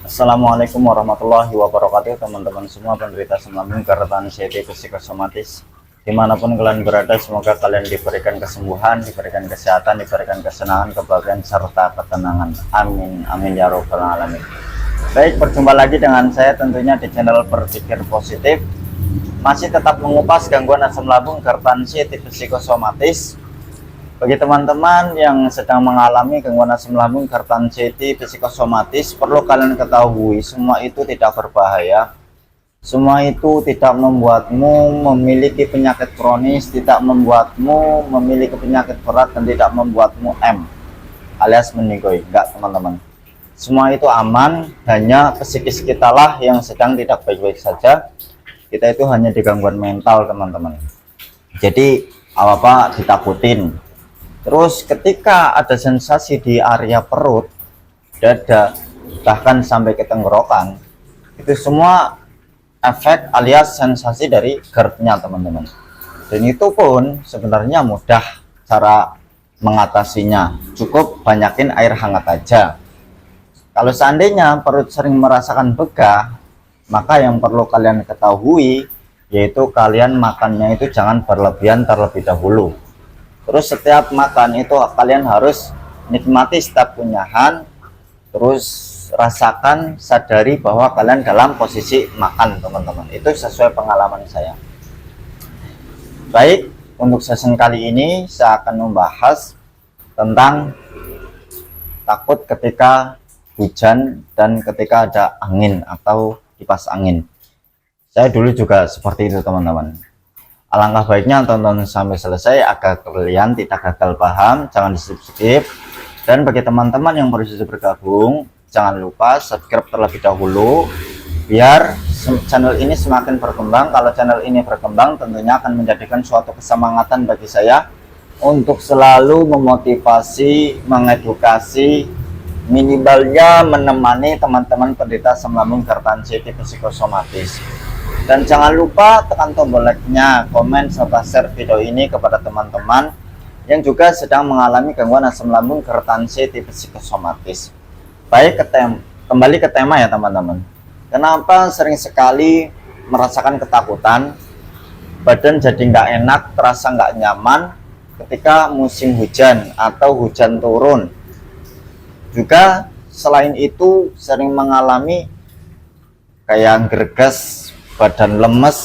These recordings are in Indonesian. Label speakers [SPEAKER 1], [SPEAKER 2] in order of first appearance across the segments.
[SPEAKER 1] Assalamualaikum warahmatullahi wabarakatuh, teman-teman semua penderita asam lambung, GERD, anxiety, psikosomatis dimanapun kalian berada. Semoga kalian diberikan kesembuhan, diberikan kesehatan, diberikan kesenangan, kebahagiaan, serta ketenangan. Amin amin ya robbal alamin. Baik, berjumpa lagi dengan saya tentunya di channel Berpikir Positif. Masih tetap mengupas gangguan asam lambung, GERD, anxiety, psikosomatis. Bagi teman-teman yang sedang mengalami gangguan asam lambung, GERD, anxiety, psikosomatis, perlu kalian ketahui semua itu tidak berbahaya. Semua itu tidak membuatmu memiliki penyakit kronis, tidak membuatmu memiliki penyakit berat, dan tidak membuatmu alias meninggoy. Enggak, teman-teman. Semua itu aman, hanya psikis kita lah yang sedang tidak baik-baik saja. Kita itu hanya di gangguan mental, teman-teman. Jadi apa-apa ditakutin. Terus ketika ada sensasi di area perut, dada, bahkan sampai ke tenggorokan, itu semua efek alias sensasi dari GERD-nya, teman-teman. Dan itu pun sebenarnya mudah cara mengatasinya. Cukup banyakin air hangat aja. Kalau seandainya perut sering merasakan begah, maka yang perlu kalian ketahui yaitu kalian makannya itu jangan berlebihan terlebih dahulu. Terus setiap makan itu kalian harus nikmati setiap kunyahan, terus rasakan, sadari bahwa kalian dalam posisi makan, teman-teman. Itu sesuai pengalaman saya. Baik, untuk season kali ini saya akan membahas tentang takut ketika hujan dan ketika ada angin atau kipas angin. Saya dulu juga seperti itu, teman-teman. Alangkah baiknya tonton sampai selesai agar kalian tidak gagal paham, jangan di skip. Dan bagi teman-teman yang baru saja bergabung, jangan lupa subscribe terlebih dahulu biar channel ini semakin berkembang. Kalau channel ini berkembang, tentunya akan menjadikan suatu kesemangatan bagi saya untuk selalu memotivasi, mengedukasi, minimalnya menemani teman-teman penderita asam lambung, GERD, anxiety, psikosomatis. Dan jangan lupa tekan tombol like-nya, komen, serta share video ini kepada teman-teman yang juga sedang mengalami gangguan asam lambung, GERD, anxiety, psikosomatis. Baik, kembali ke tema ya, teman-teman. Kenapa sering sekali merasakan ketakutan, badan jadi nggak enak, terasa nggak nyaman ketika musim hujan atau hujan turun. Juga selain itu sering mengalami kayak greges, badan lemes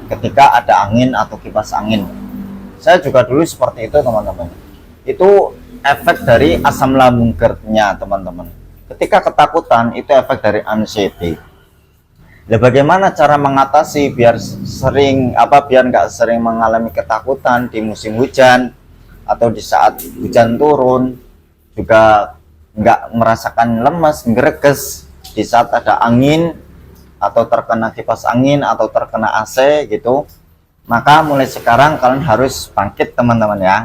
[SPEAKER 1] ketika ada angin atau kipas angin. Saya juga dulu seperti itu, teman-teman. Itu efek dari asam lambung GERD-nya, teman-teman. Ketika ketakutan itu efek dari anxiety. Nah, bagaimana cara mengatasi biar nggak sering mengalami ketakutan di musim hujan atau di saat hujan turun, juga nggak merasakan lemes, greges di saat ada angin atau terkena kipas angin atau terkena AC gitu. Maka mulai sekarang kalian harus bangkit, teman-teman ya.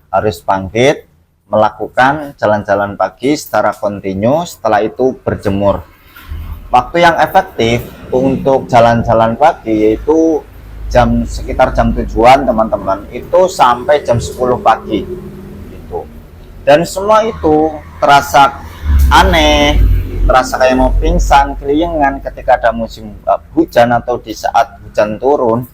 [SPEAKER 1] Harus bangkit, melakukan jalan-jalan pagi secara kontinu, setelah itu berjemur. Waktu yang efektif untuk jalan-jalan pagi yaitu sekitar jam 7-an, teman-teman. Itu sampai jam 10 pagi gitu. Dan semua itu terasa aneh, terasa kayak mau pingsan, keliengan ketika ada musim hujan atau di saat hujan turun.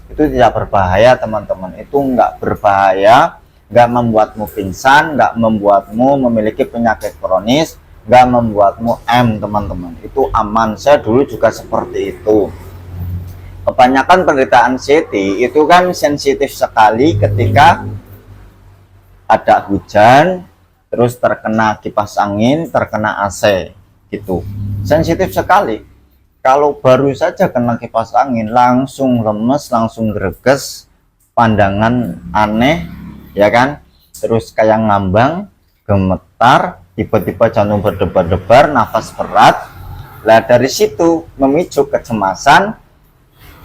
[SPEAKER 1] Itu tidak berbahaya, teman-teman. Itu nggak berbahaya, nggak membuatmu pingsan, nggak membuatmu memiliki penyakit kronis, nggak membuatmu teman-teman. Itu aman. Saya dulu juga seperti itu. Kebanyakan penderita anxiety itu kan sensitif sekali ketika ada hujan, terus terkena kipas angin, terkena AC gitu. Sensitif sekali. Kalau baru saja kena kipas angin langsung lemes, langsung greges, pandangan aneh ya kan, terus kayak ngambang, gemetar, tiba-tiba jantung berdebar-debar, nafas berat. Lah dari situ memicu kecemasan.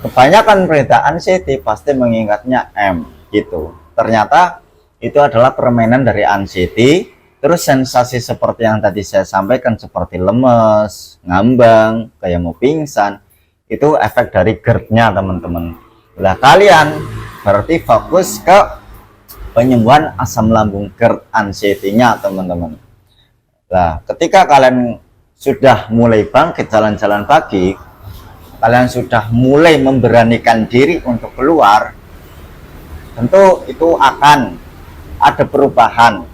[SPEAKER 1] Kebanyakan penderita anxiety pasti mengingatnya gitu. Ternyata itu adalah permainan dari anxiety. Terus sensasi seperti yang tadi saya sampaikan, seperti lemes, ngambang, kayak mau pingsan, itu efek dari GERD-nya, teman-teman. Nah, kalian berarti fokus ke penyembuhan asam lambung GERD, anxiety-nya, teman-teman. Nah, ketika kalian sudah mulai bangkit jalan-jalan pagi, kalian sudah mulai memberanikan diri untuk keluar, tentu itu akan ada perubahan.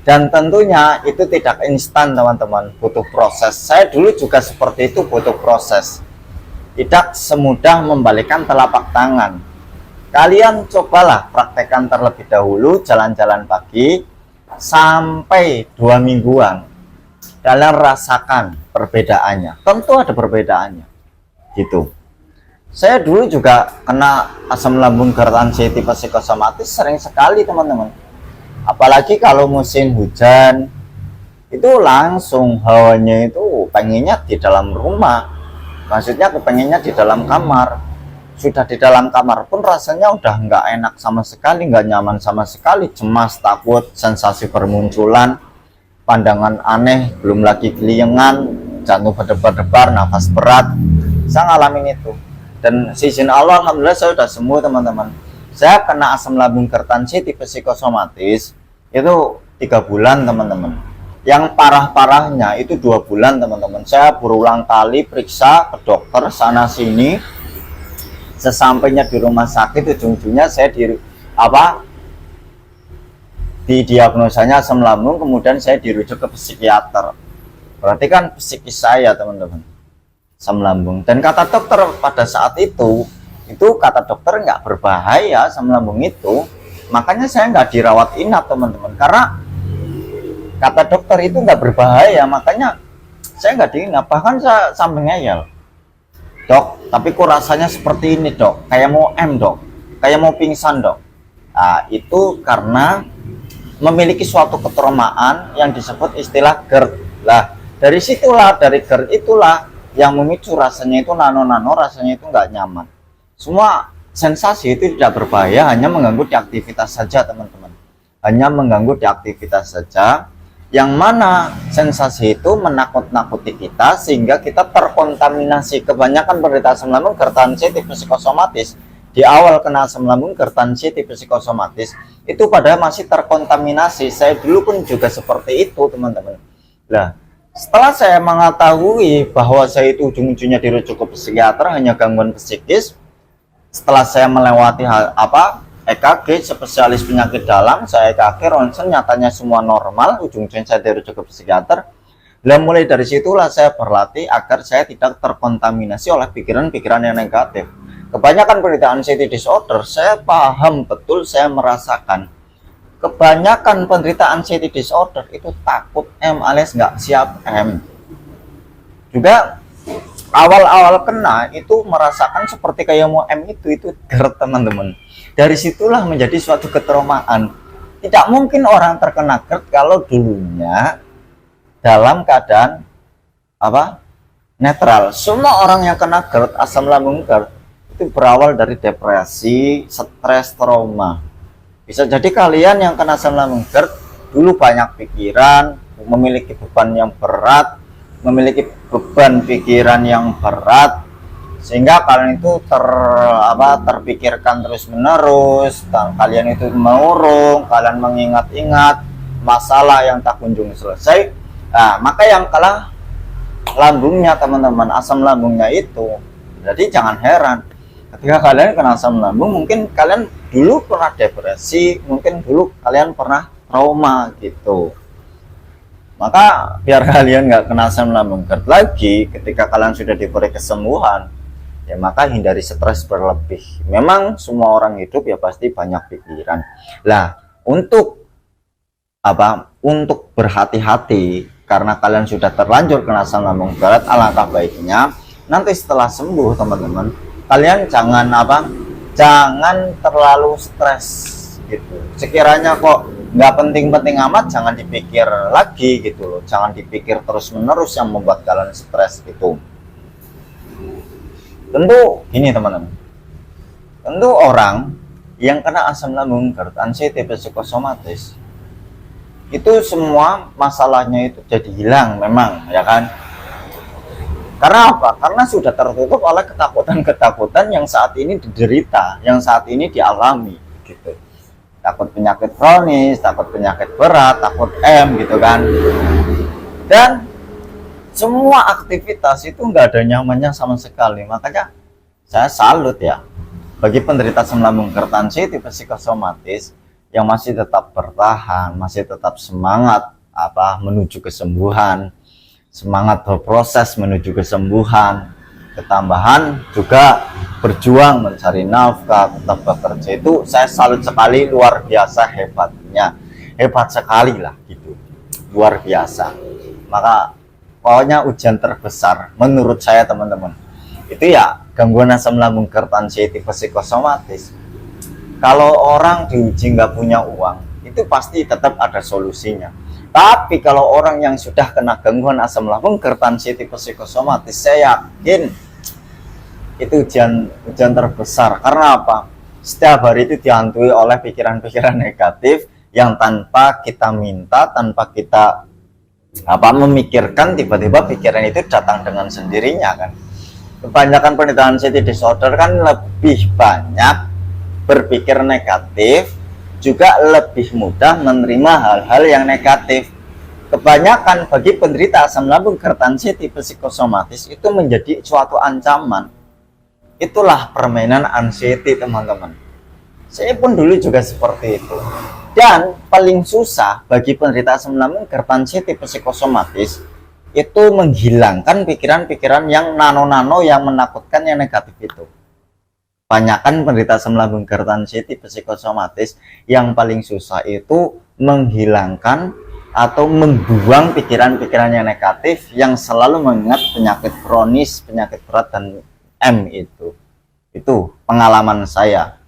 [SPEAKER 1] Dan tentunya itu tidak instan teman-teman, butuh proses. Saya dulu juga seperti itu, butuh proses. Tidak semudah membalikkan telapak tangan. Kalian cobalah praktekkan terlebih dahulu jalan-jalan pagi sampai 2 mingguan. Kalian rasakan perbedaannya. Tentu ada perbedaannya. Gitu. Saya dulu juga kena asam lambung GERD tipe psikosomatis sering sekali teman-teman. Apalagi kalau musim hujan, itu langsung hawanya itu pengennya di dalam rumah. Maksudnya kepengennya di dalam kamar. Sudah di dalam kamar pun rasanya udah nggak enak sama sekali, nggak nyaman sama sekali, cemas, takut, sensasi bermunculan, pandangan aneh, belum lagi keliengan, jantung berdebar-debar, nafas berat. Saya ngalamin itu. Dan izin Allah, alhamdulillah saya sudah sembuh teman-teman. Saya kena asam lambung GERD tipe psikosomatis itu 3 bulan teman-teman. Yang parah-parahnya itu 2 bulan teman-teman. Saya berulang kali periksa ke dokter sana sini. Sesampainya di rumah sakit, ujung-ujungnya saya didiagnosanya asam lambung, kemudian saya dirujuk ke psikiater. Berarti kan psikis saya teman-teman, asam lambung. Dan kata dokter pada saat itu kata dokter nggak berbahaya asam lambung itu, makanya saya nggak dirawat inap teman-teman, karena kata dokter itu nggak berbahaya, makanya saya nggak diinap. Bahkan saya sampai ngeyel, dok, tapi kok rasanya seperti ini dok, kayak mau dok, kayak mau pingsan dok. Nah, itu karena memiliki suatu ketramaan yang disebut istilah GERD. Lah, dari situlah, dari GERD itulah yang memicu rasanya itu nano-nano, rasanya itu nggak nyaman. Semua sensasi itu tidak berbahaya, hanya mengganggu di aktivitas saja teman-teman. Hanya mengganggu di aktivitas saja, yang mana sensasi itu menakut-nakuti kita sehingga kita terkontaminasi. Kebanyakan penderita asam lambung GERD tipe psikosomatis di awal kena asam lambung GERD tipe psikosomatis itu padahal masih terkontaminasi. Saya dulu pun juga seperti itu teman-teman. Nah, setelah saya mengetahui bahwa saya itu ujung-ujungnya dirujuk ke psikiater hanya gangguan psikis, setelah saya melewati EKG spesialis penyakit dalam, saya EKG ronsen, nyatanya semua normal, ujung-ujungnya saya dirujuk ke psikiater. Dan mulai dari situlah saya berlatih agar saya tidak terkontaminasi oleh pikiran-pikiran yang negatif. Kebanyakan penderita anxiety disorder, saya paham betul, saya merasakan. Kebanyakan penderita anxiety disorder itu takut alias nggak siap juga awal-awal kena itu merasakan seperti kayak mau itu GERD teman-teman. Dari situlah menjadi suatu ketraumaan. Tidak mungkin orang terkena GERD kalau dulunya dalam keadaan netral. Semua orang yang kena GERD, asam lambung GERD itu berawal dari depresi, stres, trauma. Bisa jadi kalian yang kena asam lambung GERD dulu banyak pikiran, memiliki beban yang berat, memiliki beban pikiran yang berat, sehingga kalian itu terpikirkan terus menerus, kalian itu mengurung, kalian mengingat-ingat masalah yang tak kunjung selesai. Nah, maka yang kalah lambungnya teman-teman, asam lambungnya itu. Jadi jangan heran ketika kalian kena asam lambung, mungkin kalian dulu pernah depresi, mungkin dulu kalian pernah trauma gitu. Maka biar kalian nggak kena asam lambung GERD lagi ketika kalian sudah diberi kesembuhan, ya maka hindari stres berlebih. Memang semua orang hidup ya pasti banyak pikiran. Lah, untuk berhati-hati karena kalian sudah terlanjur kena asam lambung GERD, alangkah baiknya nanti setelah sembuh teman-teman, kalian jangan terlalu stres gitu. Sekiranya kok nggak penting-penting amat, jangan dipikir lagi gitu loh, jangan dipikir terus menerus yang membuat kalian stres gitu. Tentu gini teman-teman, tentu orang yang kena asam lambung GERD anxiety psikosomatis itu semua masalahnya itu jadi hilang memang, ya kan? Karena apa? Karena sudah tertutup oleh ketakutan-ketakutan yang saat ini diderita, yang saat ini dialami gitu. Takut penyakit kronis, takut penyakit berat, takut gitu kan. Dan semua aktivitas itu nggak ada nyamannya sama sekali. Makanya saya salut ya bagi penderita asam lambung gerd sensitif psikosomatis yang masih tetap bertahan, masih tetap semangat menuju kesembuhan, semangat berproses menuju kesembuhan, ketambahan juga berjuang mencari nafkah, tetap bekerja. Itu saya salut sekali, luar biasa hebatnya, hebat sekali lah gitu, luar biasa. Maka pokoknya ujian terbesar menurut saya teman-teman itu ya gangguan asam lambung gerd sensitif psikosomatis. Kalau orang diuji nggak punya uang, itu pasti tetap ada solusinya. Tapi kalau orang yang sudah kena gangguan asam lambung gerd sensitif psikosomatis, saya yakin itu ujian terbesar. Karena apa? Setiap hari itu dihantui oleh pikiran-pikiran negatif yang tanpa kita minta, tanpa kita memikirkan, tiba-tiba pikiran itu datang dengan sendirinya kan. Kebanyakan penderita anxiety disorder kan lebih banyak berpikir negatif, juga lebih mudah menerima hal-hal yang negatif. Kebanyakan bagi penderita asam lambung gerd sensitif psikosomatis itu menjadi suatu ancaman. Itulah permainan anxiety teman-teman. Saya pun dulu juga seperti itu. Dan paling susah bagi penderita asam lambung gerd sensitif psikosomatis itu menghilangkan pikiran-pikiran yang nano-nano yang menakutkan, yang negatif itu. Banyakkan penderita asam lambung gerd sensitif psikosomatis yang paling susah itu menghilangkan atau membuang pikiran-pikiran yang negatif yang selalu mengingat penyakit kronis, penyakit berat dan M itu. Itu pengalaman saya.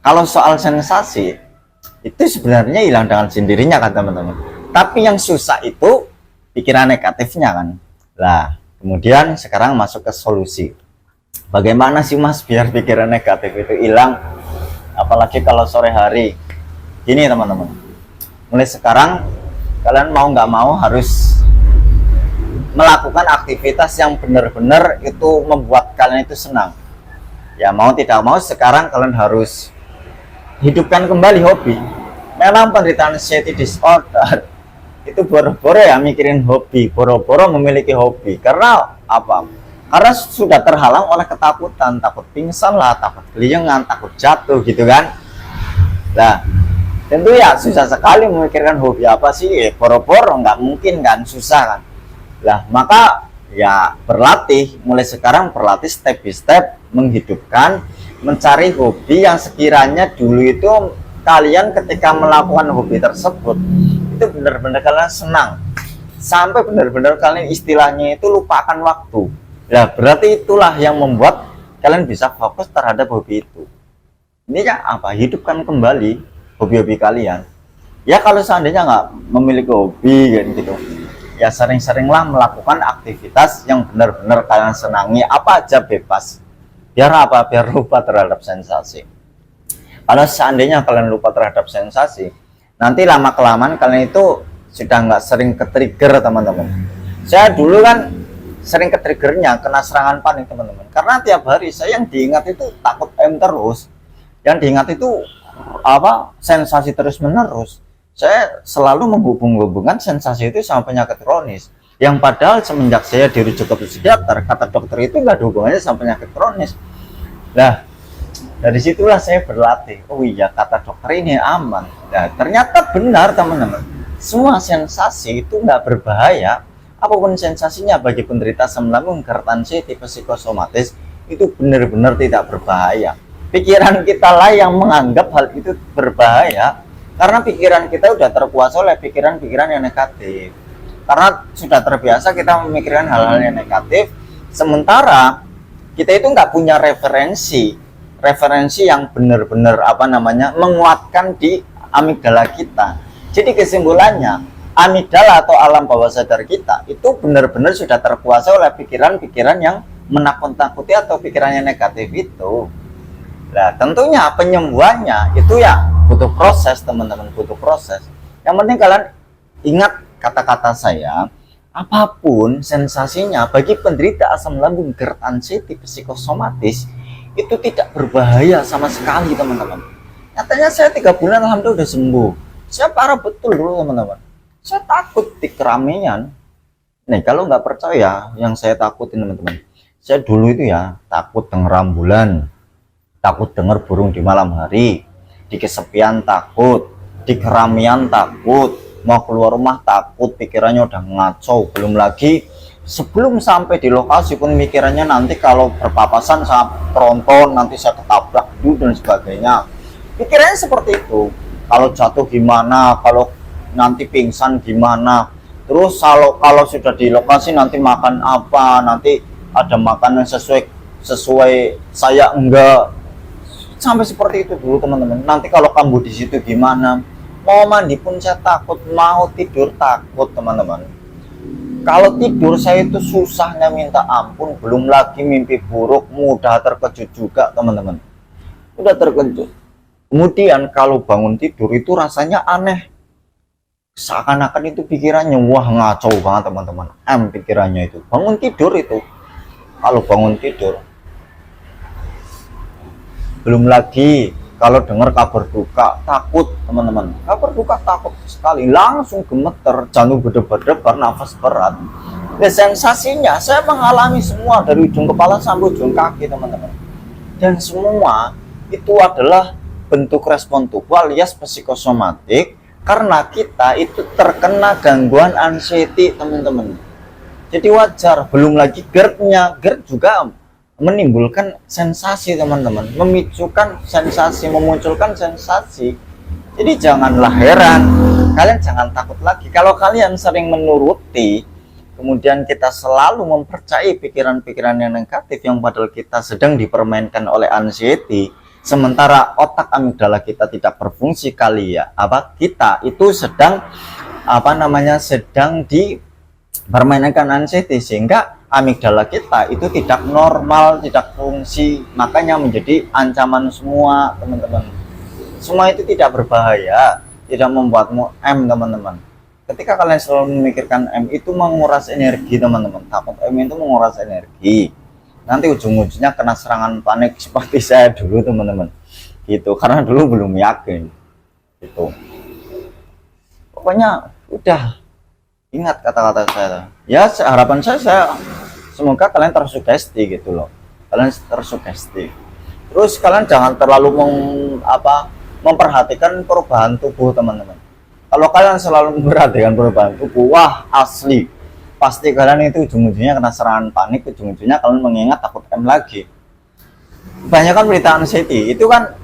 [SPEAKER 1] Kalau soal sensasi itu sebenarnya hilang dengan sendirinya kan teman-teman. Tapi yang susah itu pikiran negatifnya kan. Nah, kemudian sekarang masuk ke solusi. Bagaimana sih Mas biar pikiran negatif itu hilang? Apalagi kalau sore hari. Gini teman-teman. Mulai sekarang kalian mau nggak mau harus melakukan aktivitas yang benar-benar itu membuat kalian itu senang. Ya mau tidak mau sekarang kalian harus hidupkan kembali hobi. Memang penderita anxiety disorder itu boro-boro ya mikirin hobi, boro-boro memiliki hobi. Karena apa? Karena sudah terhalang oleh ketakutan, takut pingsan lah, takut keliengan, takut jatuh gitu kan. Nah, tentu ya susah sekali memikirkan hobi apa sih, boro-boro nggak mungkin kan, susah kan. Lah maka ya berlatih, mulai sekarang berlatih step by step, menghidupkan, mencari hobi yang sekiranya dulu itu kalian ketika melakukan hobi tersebut itu benar-benar kalian senang, sampai benar-benar kalian istilahnya itu lupakan waktu. Nah berarti itulah yang membuat kalian bisa fokus terhadap hobi itu. Ini ya apa, hidupkan kembali hobi-hobi kalian. Ya kalau seandainya nggak memiliki hobi gitu, ya sering-seringlah melakukan aktivitas yang benar-benar kalian senangi, apa aja bebas. Biar apa? Biar lupa terhadap sensasi. Kalau seandainya kalian lupa terhadap sensasi, nanti lama-kelamaan kalian itu sudah nggak sering ke-trigger teman-teman. Saya dulu kan sering ke-triggernya, kena serangan panik teman-teman. Karena tiap hari saya yang diingat itu takut M terus. Yang diingat itu sensasi terus-menerus. Saya selalu menghubung-hubungkan sensasi itu sama penyakit kronis. Yang padahal semenjak saya dirujuk ke psikiater, kata dokter itu nggak ada hubungannya sama penyakit kronis. Nah, dari situlah saya berlatih. Oh iya, kata dokter ini aman. Nah, ternyata benar teman-teman. Semua sensasi itu nggak berbahaya. Apapun sensasinya bagi penderita asam lambung gerd sensitif psikosomatis itu benar-benar tidak berbahaya. Pikiran kita lah yang menganggap hal itu berbahaya, karena pikiran kita sudah terkuasai oleh pikiran-pikiran yang negatif. Karena sudah terbiasa kita memikirkan hal-hal yang negatif, sementara kita itu nggak punya referensi yang benar-benar menguatkan di amigdala kita. Jadi kesimpulannya, amigdala atau alam bawah sadar kita itu benar-benar sudah terkuasai oleh pikiran-pikiran yang menakut-nakuti atau pikiran yang negatif itu. Nah tentunya penyembuhannya itu ya butuh proses teman-teman, butuh proses. Yang penting kalian ingat kata-kata saya, apapun sensasinya bagi penderita asam lambung gerd sensitif psikosomatis itu tidak berbahaya sama sekali teman-teman. Nyatanya saya 3 bulan alhamdulillah udah sembuh. Saya parah betul dulu teman-teman. Saya takut di keramaian, Nih, kalau nggak percaya, yang saya takutin teman-teman, saya dulu itu ya takut denger ambulan, takut denger burung di malam hari, di kesepian takut, di keramaian takut, mau keluar rumah takut, pikirannya udah ngaco. Belum lagi sebelum sampai di lokasi pun pikirannya nanti kalau berpapasan sama tronton, nanti saya ketabrak dulu dan sebagainya. Pikirannya seperti itu. Kalau jatuh gimana, kalau nanti pingsan gimana. Terus kalau sudah di lokasi nanti makan apa, nanti ada makanan sesuai saya enggak, sampai seperti itu dulu teman-teman. Nanti kalau kambuh di situ gimana, mau mandi pun saya takut, mau tidur takut teman-teman. Kalau tidur saya itu susahnya minta ampun, belum lagi mimpi buruk, mudah terkejut juga teman-teman, udah terkejut. Kemudian kalau bangun tidur itu rasanya aneh, seakan-akan itu pikirannya wah ngaco banget teman-teman. Pikirannya itu bangun tidur itu, kalau bangun tidur. Belum lagi kalau dengar kabar duka takut teman-teman, kabar duka takut sekali, langsung gemeter, jantung berdebar-debar, nafas berat. Dan sensasinya saya mengalami semua dari ujung kepala sampai ujung kaki teman-teman, dan semua itu adalah bentuk respon tubuh alias psikosomatik karena kita itu terkena gangguan anxiety teman-teman. Jadi wajar. Belum lagi GERD-nya, GERD juga menimbulkan sensasi teman-teman, memicukan sensasi, memunculkan sensasi. Jadi janganlah heran, kalian jangan takut lagi kalau kalian sering menuruti, kemudian kita selalu mempercayai pikiran-pikiran yang negatif yang padahal kita sedang dipermainkan oleh anxiety, sementara otak amigdala kita tidak berfungsi kali ya, kita itu sedang sedang dipermainkan anxiety, sehingga amigdala kita itu tidak normal, tidak fungsi, makanya menjadi ancaman semua teman-teman. Semua itu tidak berbahaya, tidak membuatmu teman-teman. Ketika kalian selalu memikirkan itu menguras energi teman-teman. Takut itu menguras energi, nanti ujung-ujungnya kena serangan panik seperti saya dulu teman-teman, gitu, karena dulu belum yakin gitu. Pokoknya udah ingat kata-kata saya ya, harapan saya semoga kalian tersugesti gitu loh, kalian tersugesti. Terus kalian jangan terlalu memperhatikan perubahan tubuh teman-teman. Kalau kalian selalu memperhatikan perubahan tubuh, wah asli pasti kalian itu ujung-ujungnya kena serangan panik, ujung-ujungnya kalian mengingat takut lagi. Kebanyakan berita anxiety itu kan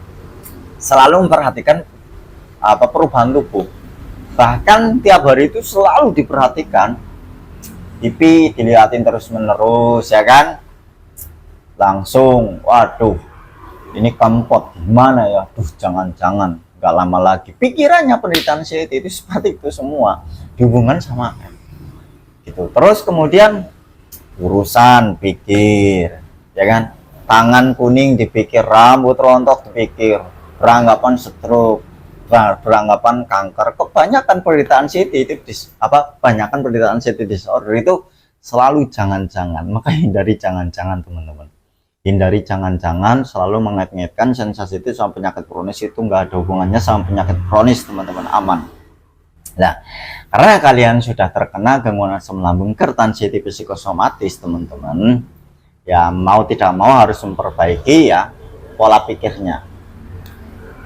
[SPEAKER 1] selalu memperhatikan perubahan tubuh, bahkan tiap hari itu selalu diperhatikan, TV dilihatin terus menerus ya kan, langsung waduh ini kempot gimana ya, jangan-jangan nggak lama lagi pikirannya penderita anxiety itu seperti itu semua dihubungkan sama gitu. Terus kemudian urusan pikir ya kan, tangan kuning dipikir, rambut rontok dipikir, beranggapan stroke, beranggapan kanker. Kebanyakan penderita anxiety itu kebanyakan penderita anxiety disorder itu selalu jangan-jangan. Maka hindari jangan-jangan teman-teman, hindari jangan-jangan, selalu mengait-ngaitkan sensasi itu sama penyakit kronis. Itu nggak ada hubungannya sama penyakit kronis teman-teman, aman. Nah, karena kalian sudah terkena gangguan asam lambung GERD anxiety psikosomatis teman-teman, ya mau tidak mau harus memperbaiki ya pola pikirnya.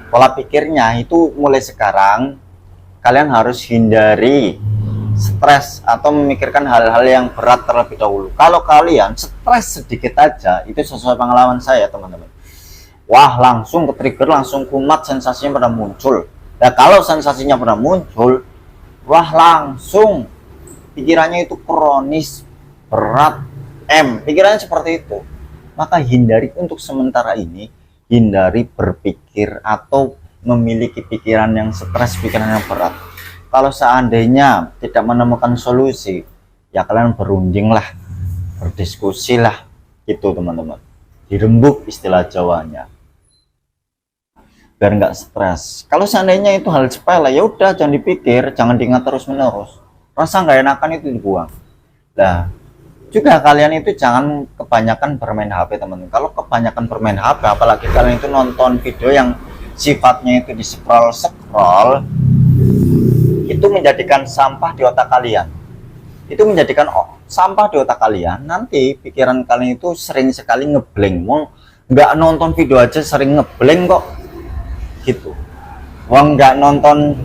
[SPEAKER 1] Pola pikirnya itu mulai sekarang kalian harus hindari stres atau memikirkan hal-hal yang berat terlebih dahulu. Kalau kalian stres sedikit aja, itu sesuai pengalaman saya teman-teman, wah langsung ke trigger, langsung kumat, sensasinya pada muncul. Nah kalau sensasinya pada muncul, wah langsung pikirannya itu kronis, berat, pikirannya seperti itu. Maka hindari untuk sementara ini, hindari berpikir atau memiliki pikiran yang stres, pikiran yang berat. Kalau seandainya tidak menemukan solusi, ya kalian berunding lah, berdiskusi lah, gitu teman-teman, dirembuk istilah Jawanya, biar nggak stres. Kalau seandainya itu hal sepele, ya udah jangan dipikir, jangan diingat terus menerus, rasa nggak enakan itu dibuang. Nah juga kalian itu jangan kebanyakan bermain HP teman-teman. Kalau kebanyakan bermain HP, apalagi kalian itu nonton video yang sifatnya itu di scroll, itu menjadikan sampah di otak kalian. itu menjadikan sampah di otak kalian. Nanti pikiran kalian itu sering sekali ngeblank. Wong nggak nonton video aja sering ngeblank kok gitu. Wong nggak nonton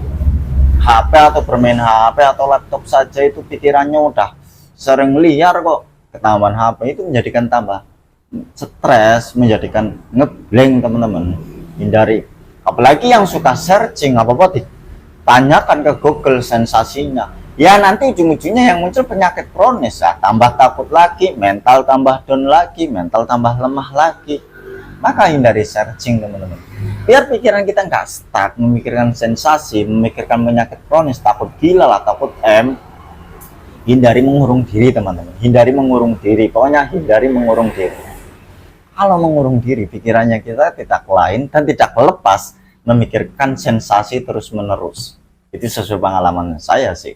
[SPEAKER 1] HP atau bermain HP atau laptop saja itu pikirannya udah sering liar kok. Ketambahan HP itu menjadikan tambah stres, menjadikan ngeblank teman-teman. Hindari. Apalagi yang suka searching apa-apa tanyakan ke Google sensasinya. Ya nanti ujung-ujungnya yang muncul penyakit kronis ya, tambah takut lagi, mental tambah down lagi, mental tambah lemah lagi. Maka hindari searching teman-teman. Biar pikiran kita nggak stuck memikirkan sensasi, memikirkan penyakit kronis, takut gila lah, takut hindari mengurung diri teman-teman. Hindari mengurung diri, pokoknya hindari mengurung diri. Kalau mengurung diri, pikirannya kita tidak lain dan tidak lepas memikirkan sensasi terus-menerus. Itu sesuai pengalaman saya sih.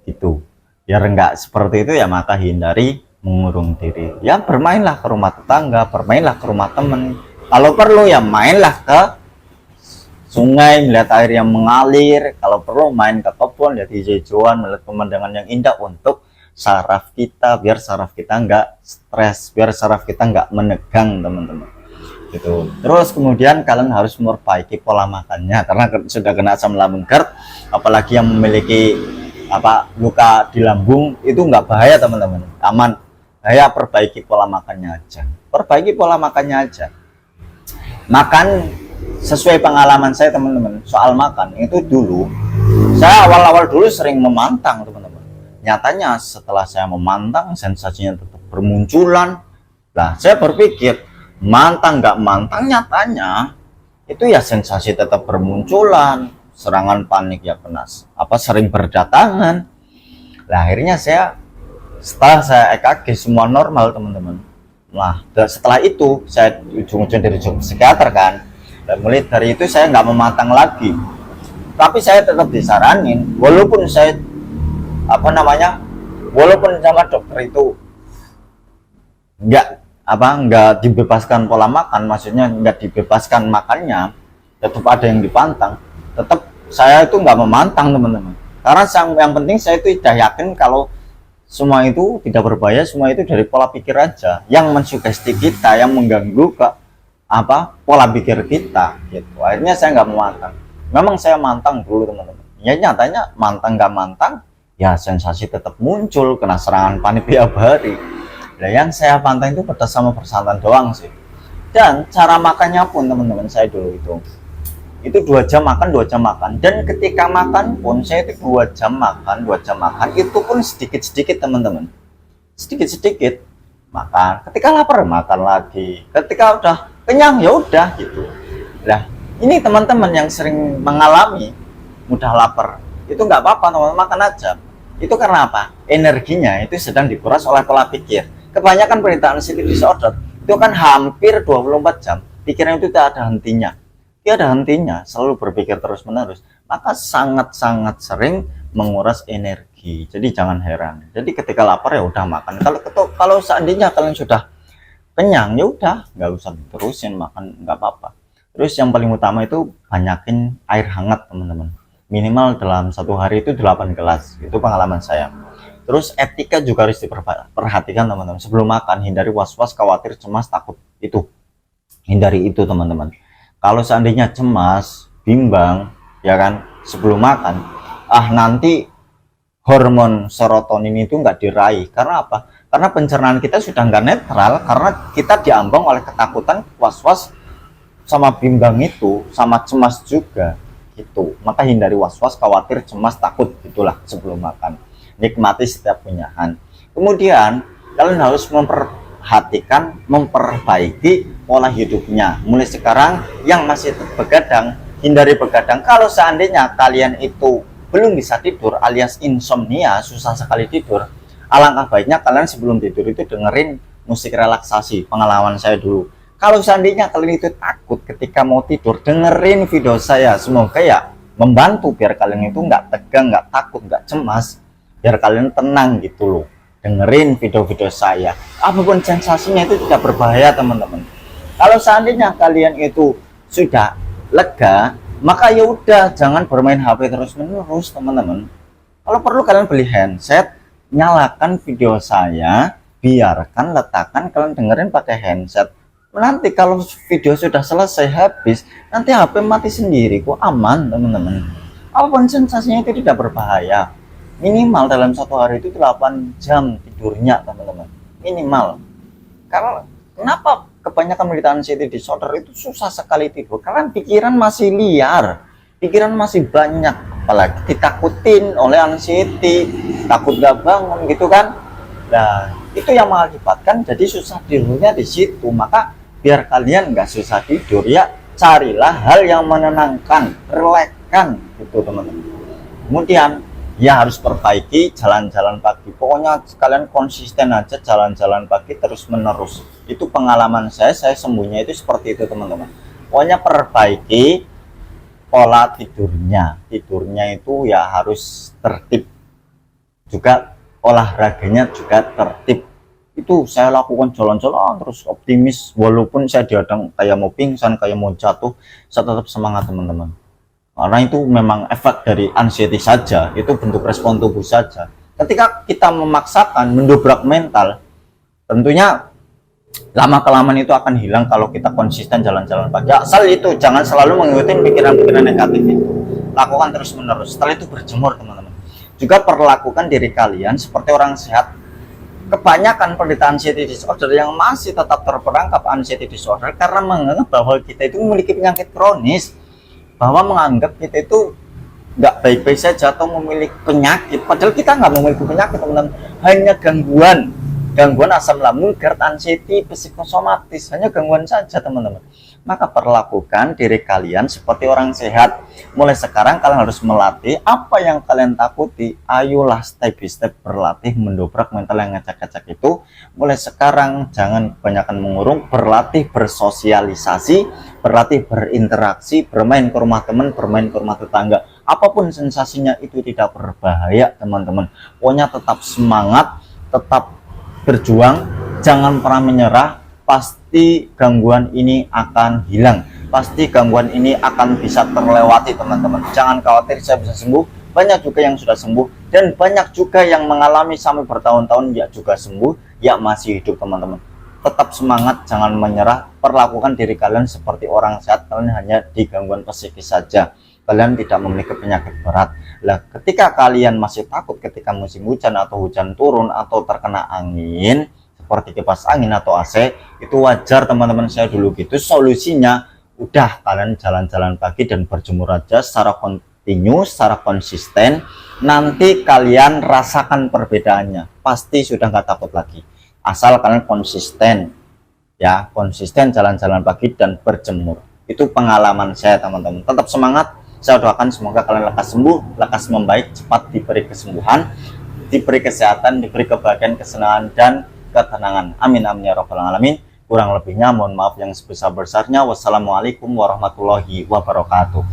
[SPEAKER 1] Gitu. Biar enggak seperti itu ya, maka hindari mengurung diri. Ya bermainlah ke rumah tetangga, bermainlah ke rumah teman. Kalau perlu ya mainlah ke sungai, melihat air yang mengalir. Kalau perlu main ke kebun, lihat hijau-hijauan, melihat pemandangan yang indah untuk saraf kita, biar saraf kita nggak stres, biar saraf kita nggak menegang teman-teman gitu. Terus kemudian kalian harus memperbaiki pola makannya, karena sudah kena asam lambung GERD, apalagi yang memiliki luka di lambung itu nggak bahaya teman-teman, aman. Ya perbaiki pola makannya aja, perbaiki pola makannya aja. Makan sesuai pengalaman saya teman-teman, soal makan itu dulu saya awal-awal dulu sering memantang teman-teman. Nyatanya setelah saya memantang, sensasinya tetap bermunculan. Nah, saya berpikir mantang nggak mantang, nyatanya itu ya sensasi tetap bermunculan, serangan panik ya sering berdatangan. Nah, akhirnya setelah saya EKG semua normal teman-teman. Nah, setelah itu saya ujung-ujung dari psikiater kan, dan mulai dari itu saya nggak memantang lagi. Tapi saya tetap disaranin, walaupun saya walaupun sama dokter itu nggak dibebaskan pola makan, maksudnya nggak dibebaskan makannya, tetap ada yang dipantang, tetap saya itu nggak memantang teman-teman, karena yang penting saya itu sudah yakin kalau semua itu tidak berbahaya, semua itu dari pola pikir aja yang mensugesti kita, yang mengganggu ke pola pikir kita gitu. Akhirnya saya nggak memantang. Memang saya mantang dulu teman-teman, ya nyatanya mantang nggak mantang ya sensasi tetap muncul, kena serangan panik tiap hari. Nah, yang saya pantang itu pedas sama bersantan doang sih. Dan cara makannya pun teman-teman, saya dulu itu 2 jam makan, 2 jam makan. Dan ketika makan pun saya itu 2 jam makan, 2 jam makan, itu pun sedikit-sedikit teman-teman. Sedikit-sedikit makan. Ketika lapar makan lagi. Ketika udah kenyang ya udah gitu. Nah, ini teman-teman yang sering mengalami mudah lapar, itu nggak apa-apa teman-teman, makan aja. Itu karena apa? Energinya itu sedang dikuras oleh pola pikir. Kebanyakan penderita anxiety disorder itu kan hampir 24 jam pikiran itu tidak ada hentinya. Tidak ada hentinya, selalu berpikir terus-menerus. Maka sangat-sangat sering menguras energi. Jadi jangan heran. Jadi ketika lapar ya udah makan. Kalau seandainya kalian sudah kenyang ya udah, nggak usah terusin makan, nggak apa-apa. Terus yang paling utama itu banyakin air hangat teman-teman. Minimal dalam 1 hari itu 8 gelas, itu pengalaman saya. Terus etika juga harus diperhatikan teman-teman. Sebelum makan hindari was-was, khawatir, cemas, takut, itu hindari itu teman-teman. Kalau seandainya cemas, bimbang ya kan sebelum makan, nanti hormon serotonin itu nggak diraih. Karena apa? Karena pencernaan kita sudah nggak netral, karena kita diambang oleh ketakutan, was-was, sama bimbang itu, sama cemas juga gitu. Maka hindari was-was, khawatir, cemas, takut, itulah sebelum makan. Nikmati setiap kunyahan. Kemudian kalian harus memperbaiki pola hidupnya. Mulai sekarang yang masih begadang, hindari begadang. Kalau seandainya kalian itu belum bisa tidur alias insomnia, susah sekali tidur, alangkah baiknya kalian sebelum tidur itu dengerin musik relaksasi. Pengalaman saya dulu, kalau seandainya kalian itu takut ketika mau tidur, dengerin video saya. Semoga ya membantu biar kalian itu nggak tegang, nggak takut, nggak cemas, biar kalian tenang gitu loh. Dengerin video-video saya, apapun sensasinya itu tidak berbahaya teman-teman. Kalau seandainya kalian itu sudah lega, maka ya udah jangan bermain HP terus-menerus teman-teman. Kalau perlu kalian beli handset, nyalakan video saya, biarkan, letakkan, kalian dengerin pakai handset. Nanti kalau video sudah selesai habis, nanti HP mati sendiri, kok aman teman-teman. Apapun sensasinya itu tidak berbahaya. Minimal dalam satu hari itu 8 jam tidurnya teman-teman, minimal. Karena kenapa kebanyakan menderita anxiety disorder itu susah sekali tidur? Karena pikiran masih liar, pikiran masih banyak, apalagi ditakutin oleh anxiety, takut gak bangun gitu kan. Nah itu yang mengakibatkan jadi susah tidurnya di situ. Maka biar kalian nggak susah tidur ya, carilah hal yang menenangkan, relaxkan gitu teman-teman. Kemudian ya harus perbaiki jalan-jalan pagi. Pokoknya kalian konsisten aja jalan-jalan pagi terus menerus. Itu pengalaman saya sembuhnya itu seperti itu teman-teman. Pokoknya perbaiki pola tidurnya. Tidurnya itu ya harus tertib, juga olahraganya juga tertib. Itu saya lakukan jalan-jalan terus optimis, walaupun saya dihadang kayak mau pingsan, kayak mau jatuh, saya tetap semangat teman-teman. Karena itu memang efek dari anxiety saja, itu bentuk respon tubuh saja. Ketika kita memaksakan mendobrak mental, tentunya lama-kelamaan itu akan hilang kalau kita konsisten jalan-jalan pagi. Asal itu jangan selalu mengikuti pikiran-pikiran negatif itu, lakukan terus-menerus. Setelah itu berjemur teman-teman. Juga perlakukan diri kalian seperti orang sehat. Kebanyakan penderita anxiety disorder yang masih tetap terperangkap anxiety disorder karena menganggap bahwa kita itu memiliki penyakit kronis, bahwa menganggap kita itu nggak baik-baik saja atau memiliki penyakit, padahal kita nggak memiliki penyakit teman-teman, hanya gangguan asam lambung, GERD, anxiety, psikosomatis, hanya gangguan saja teman-teman. Maka perlakukan diri kalian seperti orang sehat. Mulai sekarang kalian harus melatih apa yang kalian takuti. Ayolah step by step berlatih mendobrak mental yang ngacak-ngacak itu. Mulai sekarang jangan kebanyakan mengurung, berlatih bersosialisasi, berlatih berinteraksi, bermain ke rumah teman, bermain ke rumah tetangga. Apapun sensasinya itu tidak berbahaya teman-teman. Pokoknya tetap semangat, tetap berjuang, jangan pernah menyerah. Pasti gangguan ini akan hilang, pasti gangguan ini akan bisa terlewati teman-teman. Jangan khawatir, saya bisa sembuh. Banyak juga yang sudah sembuh dan banyak juga yang mengalami sampai bertahun-tahun ya juga sembuh, ya masih hidup teman-teman. Tetap semangat, jangan menyerah. Perlakukan diri kalian seperti orang sehat. Kalian hanya di gangguan psikis saja, kalian tidak memiliki penyakit berat. Lah ketika kalian masih takut ketika musim hujan atau hujan turun atau terkena angin seperti kipas angin atau AC, itu wajar teman-teman. Saya dulu gitu. Solusinya udah kalian jalan-jalan pagi dan berjemur aja secara kontinu, secara konsisten. Nanti kalian rasakan perbedaannya, pasti sudah nggak takut lagi. Asal kalian konsisten ya, konsisten jalan-jalan pagi dan berjemur. Itu pengalaman saya teman-teman. Tetap semangat, saya doakan semoga kalian lekas sembuh, lekas membaik, cepat diberi kesembuhan, diberi kesehatan, diberi kebahagiaan, kesenangan dan ketenangan. Amin amin ya robbal alamin. Kurang lebihnya mohon maaf yang sebesar-besarnya. Wassalamualaikum warahmatullahi wabarakatuh.